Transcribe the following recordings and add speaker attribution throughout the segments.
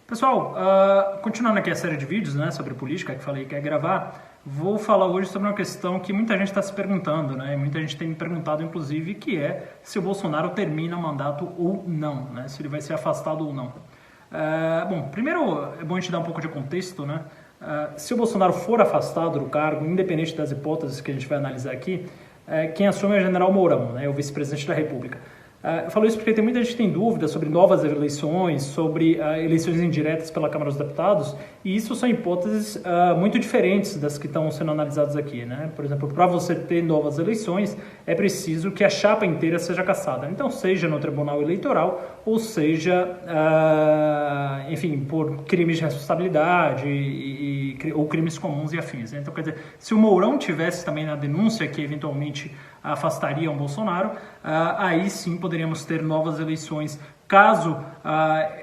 Speaker 1: Pessoal, continuando aqui a série de vídeos, né, sobre política que falei que ia gravar, vou falar hoje sobre uma questão que muita gente está se perguntando, né, e muita gente tem me perguntado, inclusive, que é se o Bolsonaro termina o mandato ou não, né, se ele vai ser afastado ou não. Bom, primeiro é bom a gente dar um pouco de contexto, né, se o Bolsonaro for afastado do cargo, independente das hipóteses que a gente vai analisar aqui, quem assume é o general Mourão, né, o vice-presidente da República. Eu falo isso porque tem muita gente que tem dúvidas sobre novas eleições, sobre eleições indiretas pela Câmara dos Deputados, e isso são hipóteses muito diferentes das que estão sendo analisadas aqui, né? Por exemplo, para você ter novas eleições, é preciso que a chapa inteira seja cassada. Então, seja no Tribunal Eleitoral, ou seja, enfim, por crimes de responsabilidade ou crimes comuns e afins. Então, quer dizer, se o Mourão tivesse também na denúncia que eventualmente afastariam Bolsonaro, aí sim poderíamos ter novas eleições caso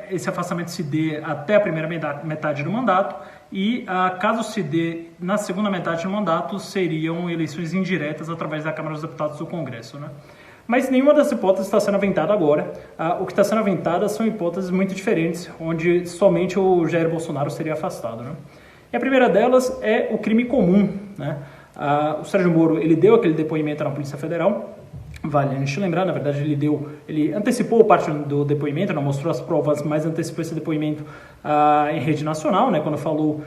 Speaker 1: esse afastamento se dê até a primeira metade do mandato e caso se dê na segunda metade do mandato seriam eleições indiretas através da Câmara dos Deputados do Congresso, né? Mas nenhuma das hipóteses está sendo aventada agora. O que está sendo aventada são hipóteses muito diferentes, onde somente o Jair Bolsonaro seria afastado, né? E a primeira delas é o crime comum, né? O Sérgio Moro, ele deu aquele depoimento na Polícia Federal. Vale a gente lembrar, na verdade ele antecipou parte do depoimento, não mostrou as provas, mas antecipou esse depoimento em rede nacional, né, quando falou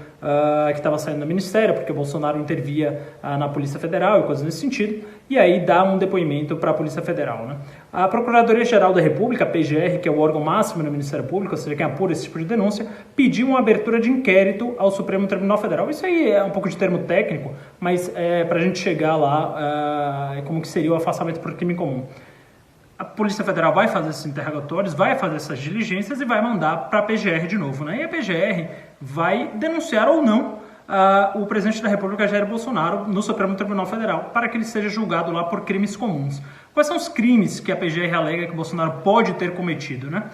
Speaker 1: que estava saindo do Ministério, porque o Bolsonaro intervia na Polícia Federal e coisas nesse sentido, e aí dá um depoimento para a Polícia Federal, né. A Procuradoria-Geral da República, a PGR, que é o órgão máximo do Ministério Público, ou seja, quem apura esse tipo de denúncia, pediu uma abertura de inquérito ao Supremo Tribunal Federal. Isso aí é um pouco de termo técnico, mas para a gente chegar lá, como que seria o afastamento por crime comum. A Polícia Federal vai fazer esses interrogatórios, vai fazer essas diligências e vai mandar para a PGR de novo, né? E a PGR vai denunciar ou não o presidente da República, Jair Bolsonaro, no Supremo Tribunal Federal, para que ele seja julgado lá por crimes comuns. Quais são os crimes que a PGR alega que o Bolsonaro pode ter cometido, né?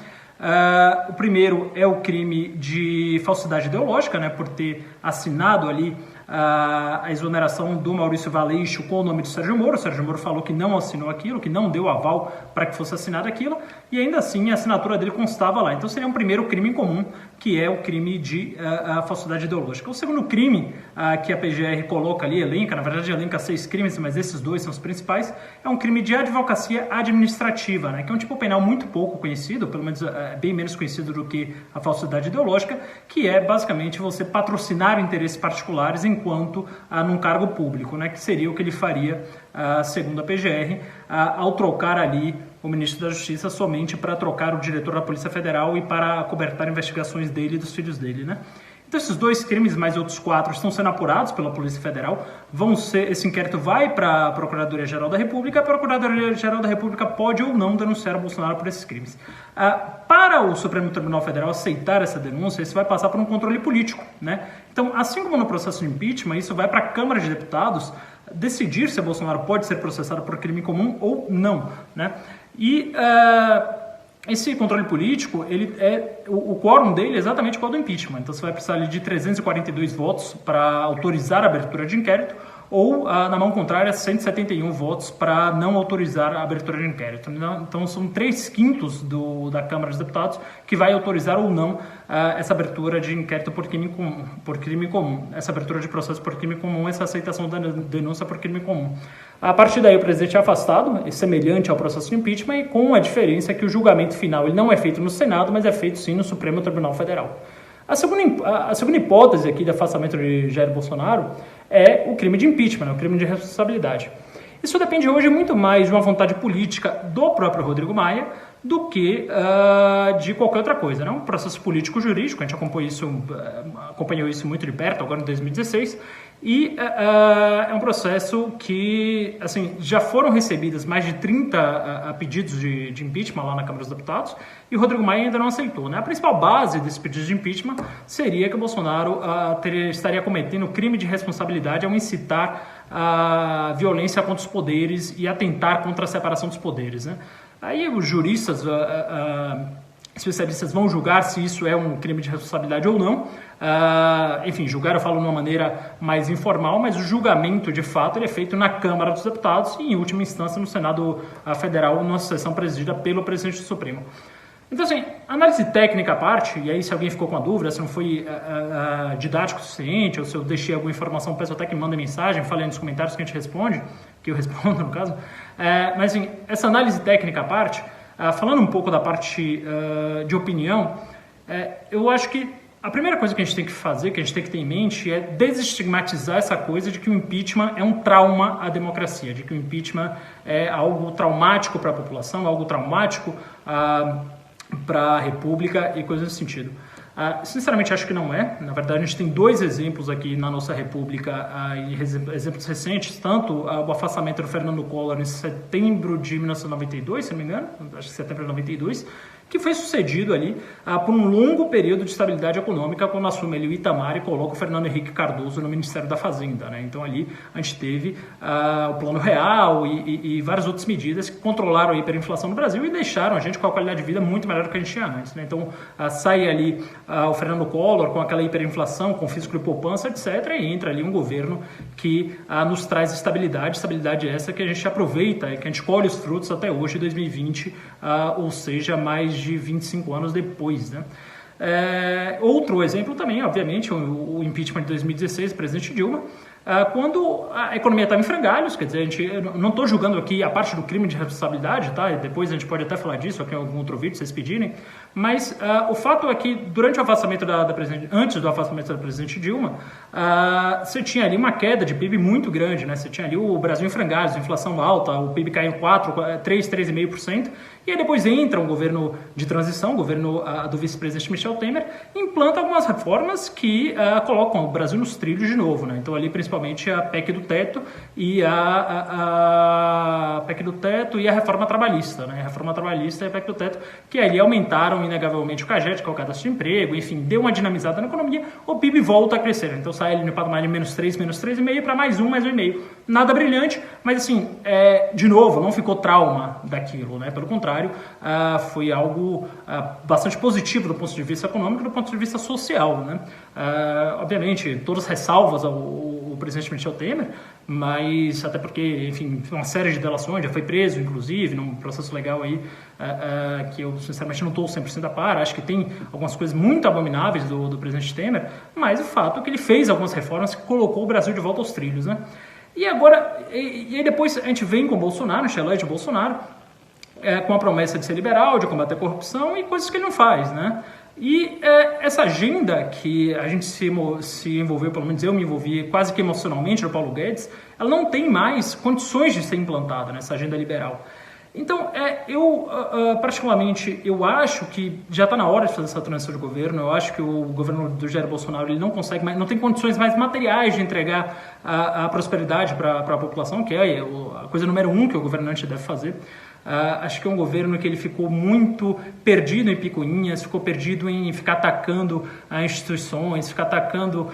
Speaker 1: O primeiro é o crime de falsidade ideológica, né, por ter assinado ali a exoneração do Maurício Valeixo com o nome de Sérgio Moro. O Sérgio Moro falou que não assinou aquilo, que não deu aval para que fosse assinado aquilo, e ainda assim a assinatura dele constava lá. Então seria um primeiro crime comum, que é o crime de falsidade ideológica. O segundo crime que a PGR coloca ali, elenca, na verdade elenca 6 crimes, mas esses 2 são os principais, é um crime de advocacia administrativa, né, que é um tipo penal muito pouco conhecido, pelo menos bem menos conhecido do que a falsidade ideológica, que é basicamente você patrocinar interesses particulares enquanto num cargo público, né, que seria o que ele faria, segundo a PGR, ao trocar ali o ministro da Justiça somente para trocar o diretor da Polícia Federal e para acobertar investigações dele e dos filhos dele, né? Então esses 2 crimes, mais outros 4, estão sendo apurados pela Polícia Federal. Esse inquérito vai para a Procuradoria-Geral da República. A Procuradoria-Geral da República pode ou não denunciar o Bolsonaro por esses crimes. Para o Supremo Tribunal Federal aceitar essa denúncia, isso vai passar por um controle político, né? Então, assim como no processo de impeachment, isso vai para a Câmara de Deputados decidir se o Bolsonaro pode ser processado por crime comum ou não, né? E esse controle político, o quórum dele é exatamente igual ao do impeachment. Então você vai precisar ali de 342 votos para autorizar a abertura de inquérito ou, na mão contrária, 171 votos para não autorizar a abertura de inquérito. Então são 3/5 da Câmara dos Deputados que vai autorizar ou não essa abertura de inquérito por crime comum, essa abertura de processo por crime comum, essa aceitação da denúncia por crime comum. A partir daí o presidente é afastado, semelhante ao processo de impeachment, e com a diferença que o julgamento final ele não é feito no Senado, mas é feito sim no Supremo Tribunal Federal. A segunda hipótese aqui de afastamento de Jair Bolsonaro é o crime de impeachment, o crime de responsabilidade. Isso depende hoje muito mais de uma vontade política do próprio Rodrigo Maia do que de qualquer outra coisa, né? Um processo político-jurídico, a gente acompanhou isso muito de perto agora em 2016, e é um processo que, assim, já foram recebidas mais de 30 pedidos de impeachment lá na Câmara dos Deputados, e o Rodrigo Maia ainda não aceitou, né? A principal base desse pedido de impeachment seria que o Bolsonaro estaria cometendo crime de responsabilidade ao incitar a violência contra os poderes e atentar contra a separação dos poderes, né? Aí os juristas, especialistas vão julgar se isso é um crime de responsabilidade ou não. Enfim, julgar eu falo de uma maneira mais informal, mas o julgamento de fato ele é feito na Câmara dos Deputados e em última instância no Senado Federal, numa sessão presidida pelo presidente do Supremo. Então, assim, análise técnica à parte, e aí se alguém ficou com a dúvida, se não foi didático o suficiente, ou se eu deixei alguma informação, peço até que manda mensagem, fale aí nos comentários que a gente responde, que eu respondo no caso. Mas, assim, essa análise técnica à parte, falando um pouco da parte de opinião, eu acho que a primeira coisa que a gente tem que fazer, que a gente tem que ter em mente, é desestigmatizar essa coisa de que o impeachment é um trauma à democracia, de que o impeachment é algo traumático para a população, algo traumático para a República e coisas nesse sentido. Sinceramente, acho que não é. Na verdade, a gente tem 2 exemplos aqui na nossa República, exemplos recentes, tanto o afastamento do Fernando Collor em setembro de 1992, se não me engano, acho que setembro de 92, que foi sucedido ali por um longo período de estabilidade econômica, quando assume ali o Itamar e coloca o Fernando Henrique Cardoso no Ministério da Fazenda, né? Então ali a gente teve o Plano Real e várias outras medidas que controlaram a hiperinflação no Brasil e deixaram a gente com a qualidade de vida muito melhor do que a gente tinha antes, né? Então sai ali o Fernando Collor com aquela hiperinflação, com fisco de poupança, etc. E entra ali um governo que nos traz estabilidade essa que a gente aproveita e que a gente colhe os frutos até hoje, 2020, ou seja, mais de 25 anos depois, né? Outro exemplo também, obviamente, o impeachment de 2016 do presidente Dilma, quando a economia estava em frangalhos, quer dizer, eu não estou julgando aqui a parte do crime de responsabilidade, tá? E depois a gente pode até falar disso aqui em algum outro vídeo, se vocês pedirem, mas o fato é que durante o afastamento antes do afastamento da presidente Dilma, você tinha ali uma queda de PIB muito grande, né? Você tinha ali o Brasil em frangalhos, inflação alta, o PIB caiu 3,5%, e aí depois entra um governo de transição, o governo do vice-presidente Michel Temer, implanta algumas reformas que colocam o Brasil nos trilhos de novo, né? Então ali principalmente a PEC do teto e a PEC do teto e a reforma trabalhista, né? A reforma trabalhista e a PEC do teto, que ali aumentaram inegavelmente o CAGED, que é o cadastro de emprego, enfim, deu uma dinamizada na economia, o PIB volta a crescer. Então sai ali no patamar de -3, -3,5 para mais 1,5. Nada brilhante, mas assim, de novo, não ficou trauma daquilo, né? Pelo contrário, foi algo bastante positivo do ponto de vista econômico e do ponto de vista social, né? Obviamente, todas ressalvas ao presidente Michel Temer, mas até porque, enfim, uma série de delações, já foi preso, inclusive, num processo legal aí, que eu, sinceramente, não estou 100% a par, acho que tem algumas coisas muito abomináveis do presidente Temer, mas o fato é que ele fez algumas reformas que colocou o Brasil de volta aos trilhos, né? E agora, e aí depois a gente vem com o Bolsonaro, a gente elege o Bolsonaro, com a promessa de ser liberal, de combater a corrupção e coisas que ele não faz, né? E essa agenda que a gente se envolveu, pelo menos eu me envolvi quase que emocionalmente no Paulo Guedes, ela não tem mais condições de ser implantada nessa agenda liberal. Então, eu particularmente, eu acho que já está na hora de fazer essa transição de governo. Eu acho que o governo do Jair Bolsonaro ele não consegue mais, não tem condições mais materiais de entregar a prosperidade para a população, que é a coisa número 1 que o governante deve fazer. Acho que é um governo que ele ficou muito perdido em picuinhas, ficou perdido em ficar atacando instituições, ficar atacando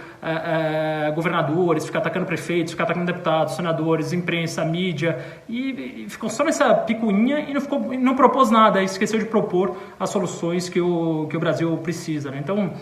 Speaker 1: governadores, ficar atacando prefeitos, ficar atacando deputados, senadores, imprensa, mídia, e ficou só nessa picuinha e não propôs nada, esqueceu de propor as soluções que o Brasil precisa, né? Então,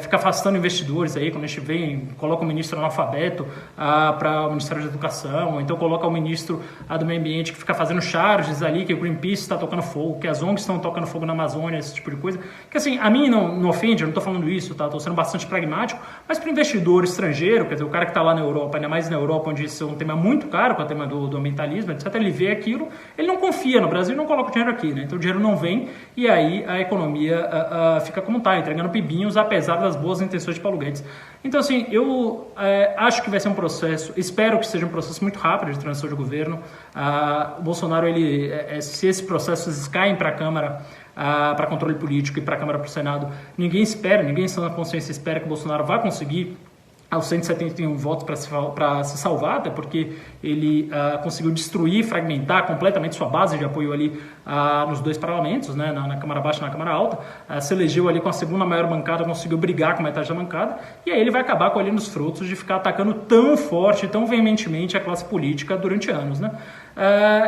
Speaker 1: fica afastando investidores aí, quando a gente vem, coloca o ministro analfabeto para o Ministério da Educação, ou então coloca o ministro do Meio Ambiente que fica fazendo charges ali, que o Greenpeace está tocando fogo, que as ONGs estão tocando fogo na Amazônia, esse tipo de coisa, que assim, a mim não ofende, eu não estou falando isso, tá? Estou sendo bastante pragmático, mas para o investidor estrangeiro, quer dizer, o cara que está lá na Europa, ainda mais na Europa, onde isso é um tema muito caro, com o tema do ambientalismo, etc., ele vê aquilo, ele não confia no Brasil e não coloca o dinheiro aqui, né? Então o dinheiro não vem e aí a economia fica como está, entregando pibinhos, apesar das boas intenções de Paulo Guedes. Então, assim, eu acho que vai ser um processo, espero que seja um processo muito rápido de transição de governo. O Bolsonaro, se esses processos caem para a Câmara, para controle político e para a Câmara, para o Senado, ninguém em sã consciência espera que o Bolsonaro vá conseguir aos 171 votos para se salvar, até porque ele conseguiu destruir, fragmentar completamente sua base de apoio ali nos 2 parlamentos, né, na Câmara Baixa e na Câmara Alta, se elegeu ali com a segunda maior bancada, conseguiu brigar com metade da bancada, e aí ele vai acabar colhendo os frutos de ficar atacando tão forte, tão veementemente a classe política durante anos, né?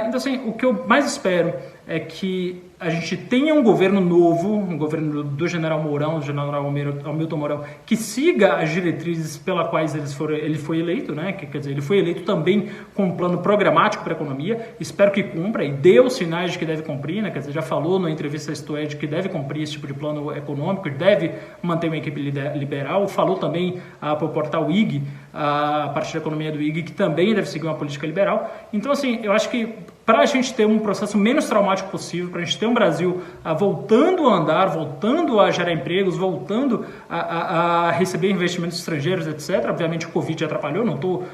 Speaker 1: Então, assim, o que eu mais espero é que a gente tenha um governo novo, um governo do general Mourão, do general Hamilton Mourão, que siga as diretrizes pelas quais ele foi eleito, né? Quer dizer, ele foi eleito também com um plano programático para a economia, espero que cumpra e dê os sinais de que deve cumprir, né? Quer dizer, já falou na entrevista à Isto É de que deve cumprir esse tipo de plano econômico, deve manter uma equipe liberal, falou também para o portal IG, a parte da economia do IG, que também deve seguir uma política liberal. Então, assim, eu acho que para a gente ter um processo menos traumático possível, para a gente ter um Brasil voltando a andar, voltando a gerar empregos, voltando a receber investimentos estrangeiros, etc. Obviamente o Covid atrapalhou, não estou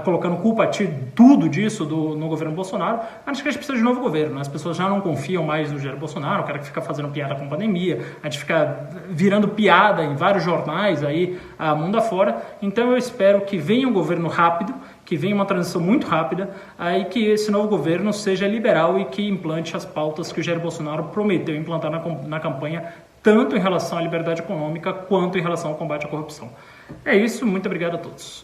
Speaker 1: colocando culpa de tudo disso no governo Bolsonaro, mas acho que a gente precisa de novo governo, né? As pessoas já não confiam mais no Jair Bolsonaro, o cara que fica fazendo piada com pandemia, a gente fica virando piada em vários jornais aí, mundo afora. Então eu espero que venha um governo rápido, que venha uma transição muito rápida, aí que esse novo governo seja liberal e que implante as pautas que o Jair Bolsonaro prometeu implantar na campanha, tanto em relação à liberdade econômica quanto em relação ao combate à corrupção. É isso, muito obrigado a todos.